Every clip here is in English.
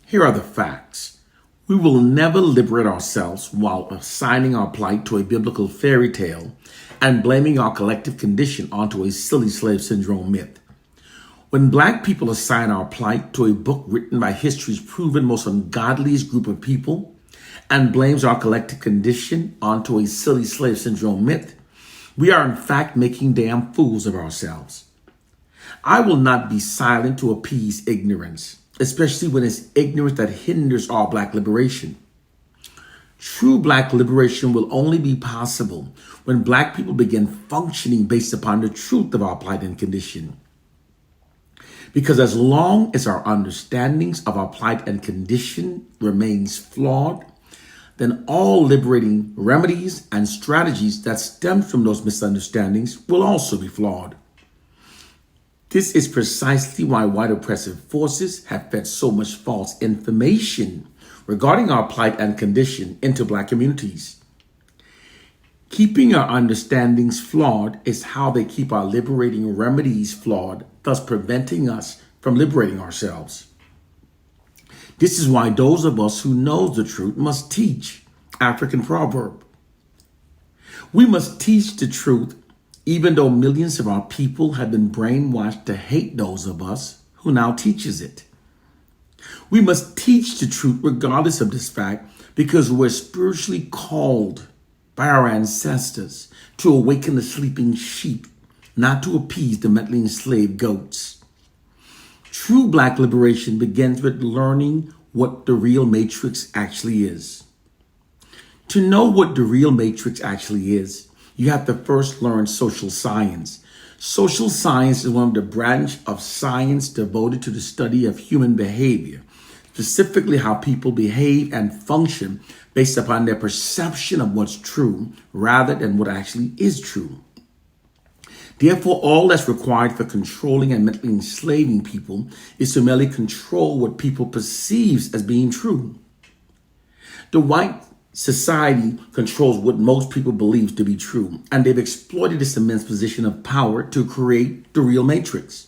Here are the facts. We will never liberate ourselves while assigning our plight to a biblical fairy tale and blaming our collective condition onto a silly slave syndrome myth. When Black people assign our plight to a book written by history's proven most ungodliest group of people and blames our collective condition onto a silly slave syndrome myth, we are in fact making damn fools of ourselves. I will not be silent to appease ignorance, especially when it's ignorance that hinders our Black liberation. True Black liberation will only be possible when Black people begin functioning based upon the truth of our plight and condition. Because as long as our understandings of our plight and condition remains flawed, then all liberating remedies and strategies that stem from those misunderstandings will also be flawed. This is precisely why white oppressive forces have fed so much false information regarding our plight and condition into Black communities. Keeping our understandings flawed is how they keep our liberating remedies flawed, thus preventing us from liberating ourselves. This is why those of us who know the truth must teach African proverb. We must teach the truth even though millions of our people have been brainwashed to hate those of us who now teaches it. We must teach the truth regardless of this fact because we're spiritually called by our ancestors to awaken the sleeping sheep, not to appease the mentally enslaved goats. True Black liberation begins with learning what the real matrix actually is. To know what the real matrix actually is, you have to first learn social science. Social science is one of the branch of science devoted to the study of human behavior, specifically how people behave and function based upon their perception of what's true rather than what actually is true. Therefore, all that's required for controlling and mentally enslaving people is to merely control what people perceive as being true. The white society controls what most people believe to be true, and they've exploited this immense position of power to create the real matrix.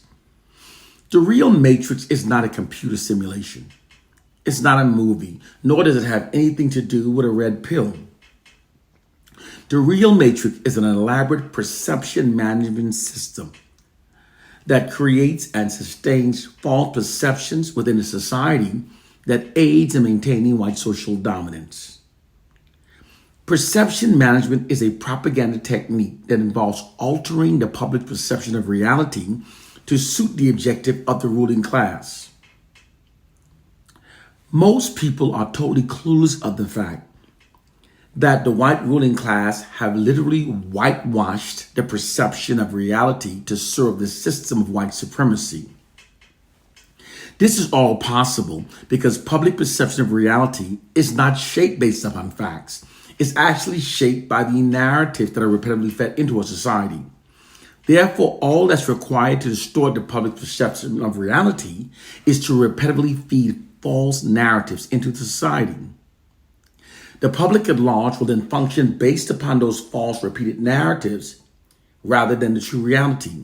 The real matrix is not a computer simulation. It's not a movie, nor does it have anything to do with a red pill. The real matrix is an elaborate perception management system that creates and sustains false perceptions within a society that aids in maintaining white social dominance. Perception management is a propaganda technique that involves altering the public perception of reality to suit the objective of the ruling class. Most people are totally clueless of the fact that the white ruling class have literally whitewashed the perception of reality to serve the system of white supremacy. This is all possible because public perception of reality is not shaped based upon facts. It's actually shaped by the narratives that are repetitively fed into a society. Therefore, all that's required to distort the public perception of reality is to repetitively feed false narratives into society. The public at large will then function based upon those false repeated narratives rather than the true reality.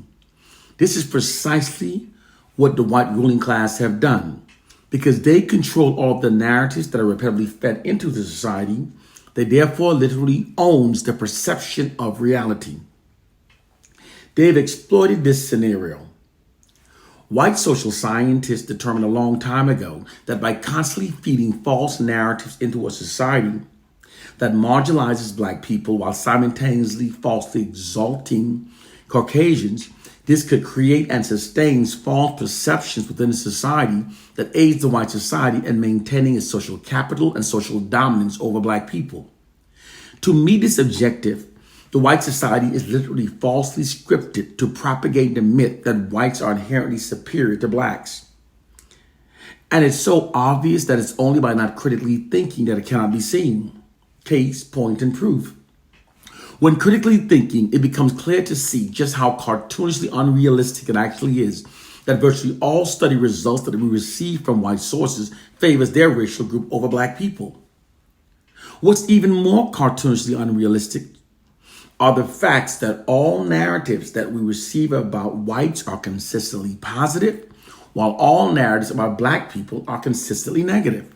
This is precisely what the white ruling class have done. Because they control all of the narratives that are repetitively fed into the society, they therefore literally owns the perception of reality. They've exploited this scenario. White social scientists determined a long time ago that by constantly feeding false narratives into a society that marginalizes Black people while simultaneously falsely exalting Caucasians, this could create and sustain false perceptions within a society that aids the white society in maintaining its social capital and social dominance over Black people. To meet this objective, the white society is literally falsely scripted to propagate the myth that whites are inherently superior to Blacks. And it's so obvious that it's only by not critically thinking that it cannot be seen. Case, point, and proof. When critically thinking, it becomes clear to see just how cartoonishly unrealistic it actually is that virtually all study results that we receive from white sources favors their racial group over Black people. What's even more cartoonishly unrealistic are the facts that all narratives that we receive about whites are consistently positive, while all narratives about Black people are consistently negative.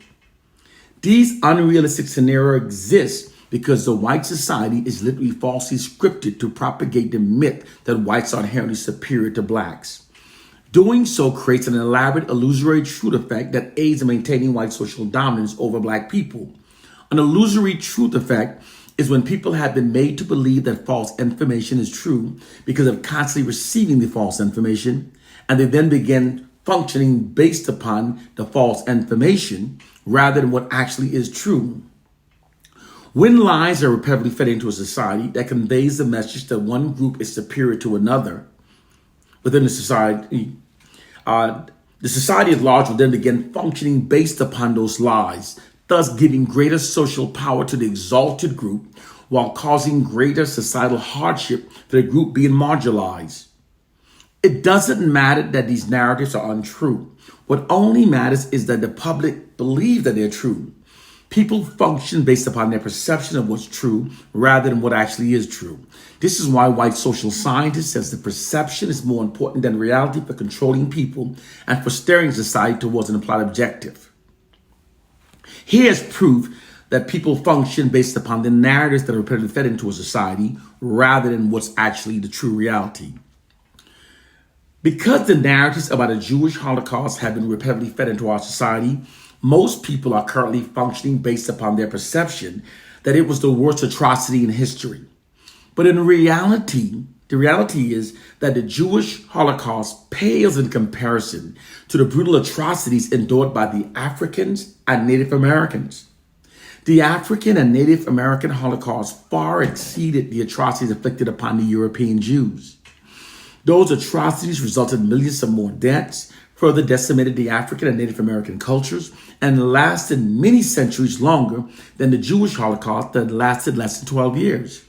These unrealistic scenarios exist because the white society is literally falsely scripted to propagate the myth that whites are inherently superior to Blacks. Doing so creates an elaborate illusory truth effect that aids in maintaining white social dominance over Black people. An illusory truth effect is when people have been made to believe that false information is true because of constantly receiving the false information, and they then begin functioning based upon the false information rather than what actually is true. When lies are repetitively fed into a society that conveys the message that one group is superior to another within the society at large will then begin functioning based upon those lies, thus giving greater social power to the exalted group while causing greater societal hardship for the group being marginalized. It doesn't matter that these narratives are untrue. What only matters is that the public believe that they're true. People function based upon their perception of what's true rather than what actually is true. This is why white social scientists says the perception is more important than reality for controlling people and for steering society towards an implied objective. Here's proof that people function based upon the narratives that are repetitively fed into a society rather than what's actually the true reality. Because the narratives about a Jewish Holocaust have been repetitively fed into our society, most people are currently functioning based upon their perception that it was the worst atrocity in history. But in reality, the reality is that the Jewish Holocaust pales in comparison to the brutal atrocities endured by the Africans and Native Americans. The African and Native American Holocaust far exceeded the atrocities inflicted upon the European Jews. Those atrocities resulted in millions of more deaths, further decimated the African and Native American cultures, and lasted many centuries longer than the Jewish Holocaust that lasted less than 12 years.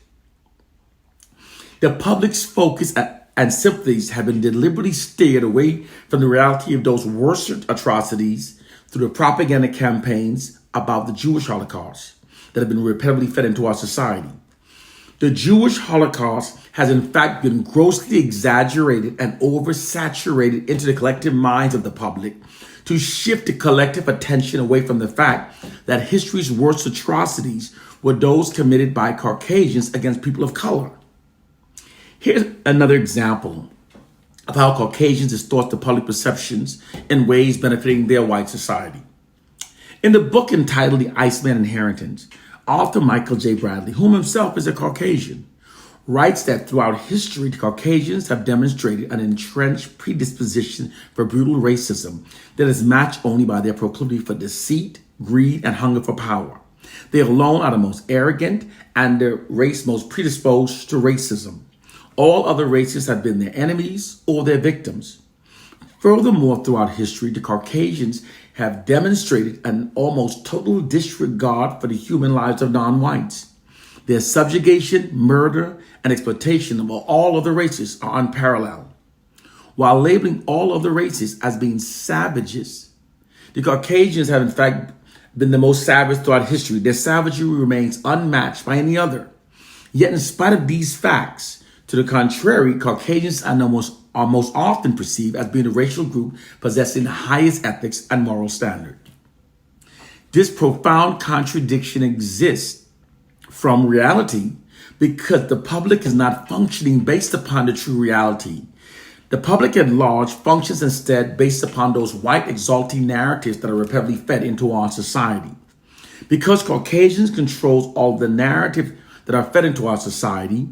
The public's focus and sympathies have been deliberately steered away from the reality of those worst atrocities through the propaganda campaigns about the Jewish Holocaust that have been repetitively fed into our society. The Jewish Holocaust has in fact been grossly exaggerated and oversaturated into the collective minds of the public to shift the collective attention away from the fact that history's worst atrocities were those committed by Caucasians against people of color. Here's another example of how Caucasians distort the public perceptions in ways benefiting their white society. In the book entitled The Iceman Inheritance, author Michael J. Bradley, whom himself is a Caucasian, writes that throughout history, the Caucasians have demonstrated an entrenched predisposition for brutal racism that is matched only by their proclivity for deceit, greed, and hunger for power. They alone are the most arrogant and the race most predisposed to racism. All other races have been their enemies or their victims. Furthermore, throughout history, the Caucasians have demonstrated an almost total disregard for the human lives of non-whites. Their subjugation, murder, and exploitation of all other races are unparalleled. While labeling all other races as being savages, the Caucasians have in fact been the most savage throughout history. Their savagery remains unmatched by any other. Yet in spite of these facts, to the contrary, Caucasians are most often perceived as being a racial group possessing the highest ethics and moral standard. This profound contradiction exists from reality because the public is not functioning based upon the true reality. The public at large functions instead based upon those white exalting narratives that are repetitively fed into our society. Because Caucasians control all the narratives that are fed into our society,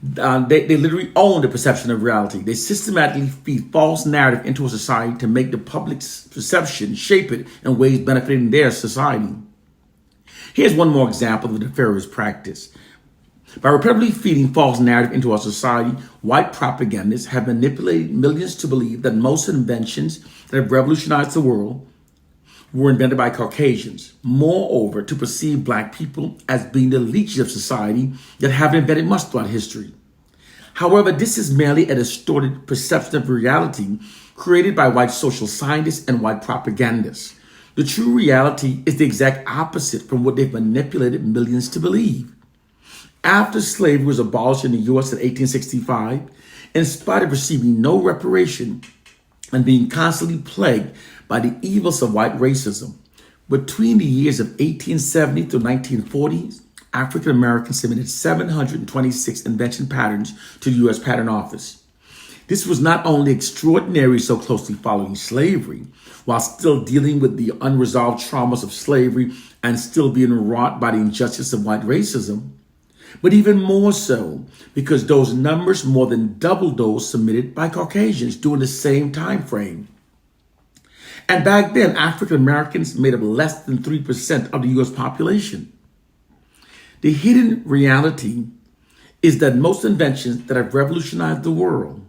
they literally own the perception of reality. They systematically feed false narrative into a society to make the public's perception shape it in ways benefiting their society. Here's one more example of the nefarious practice. By repetitively feeding false narrative into our society, white propagandists have manipulated millions to believe that most inventions that have revolutionized the world were invented by Caucasians. Moreover, to perceive Black people as being the leeches of society that haven't invented much throughout history. However, this is merely a distorted perception of reality created by white social scientists and white propagandists. The true reality is the exact opposite from what they've manipulated millions to believe. After slavery was abolished in the U.S. in 1865, in spite of receiving no reparation, and being constantly plagued by the evils of white racism. Between the years of 1870 to 1940s, African Americans submitted 726 invention patterns to the U.S. Patent Office. This was not only extraordinary, so closely following slavery, while still dealing with the unresolved traumas of slavery and still being wrought by the injustice of white racism, but even more so because those numbers more than doubled those submitted by Caucasians during the same time frame. And back then, African Americans made up less than 3% of the U.S. population. The hidden reality is that most inventions that have revolutionized the world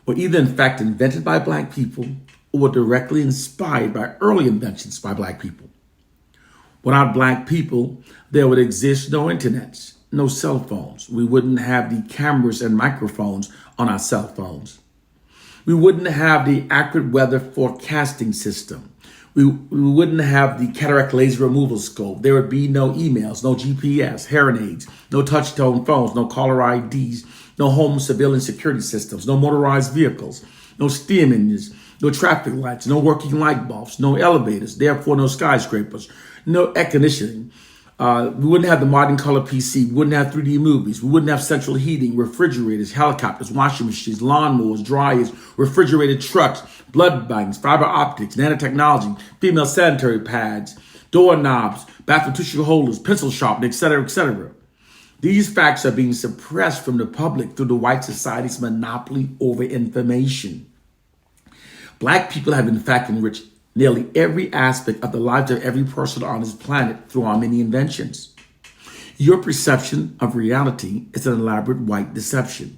were either in fact invented by Black people or were directly inspired by early inventions by Black people. Without Black people, there would exist no internets, no cell phones. We wouldn't have the cameras and microphones on our cell phones. We wouldn't have the accurate weather forecasting system. We wouldn't have the cataract laser removal scope. There would be no emails, no GPS, hearing aids, no touch-tone phones, no caller IDs, no home civilian security systems, no motorized vehicles, no steam engines, no traffic lights, no working light bulbs, no elevators, therefore no skyscrapers, no air conditioning. We wouldn't have the modern color PC. We wouldn't have 3D movies. We wouldn't have central heating, refrigerators, helicopters, washing machines, lawnmowers, dryers, refrigerated trucks, blood banks, fiber optics, nanotechnology, female sanitary pads, doorknobs, bathroom tissue holders, pencil sharpening, etc., etc. These facts are being suppressed from the public through the white society's monopoly over information. Black people have in fact enriched nearly every aspect of the lives of every person on this planet through our many inventions. Your perception of reality is an elaborate white deception.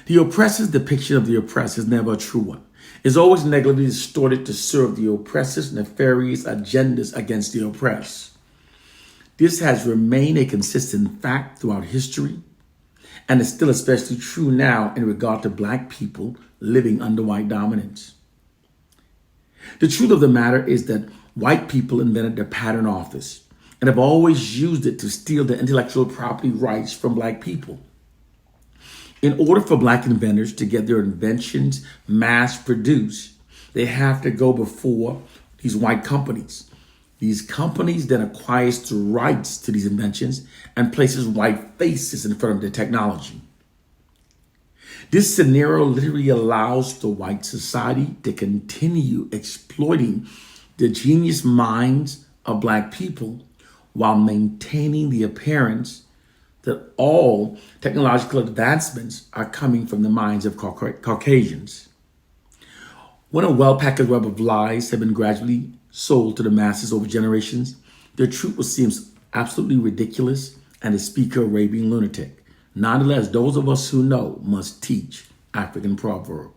The oppressor's depiction of the oppressed is never a true one. It's always negatively distorted to serve the oppressor's nefarious agendas against the oppressed. This has remained a consistent fact throughout history, and is still especially true now in regard to Black people living under white dominance. The truth of the matter is that white people invented the Patent Office and have always used it to steal the intellectual property rights from Black people. In order for Black inventors to get their inventions mass produced, they have to go before these white companies. These companies then acquires the rights to these inventions and places white faces in front of the technology. This scenario literally allows the white society to continue exploiting the genius minds of Black people while maintaining the appearance that all technological advancements are coming from the minds of Caucasians. When a well-packaged web of lies have been gradually sold to the masses over generations, the truth will seem absolutely ridiculous and the speaker a raving lunatic. Nonetheless, those of us who know must teach African proverb.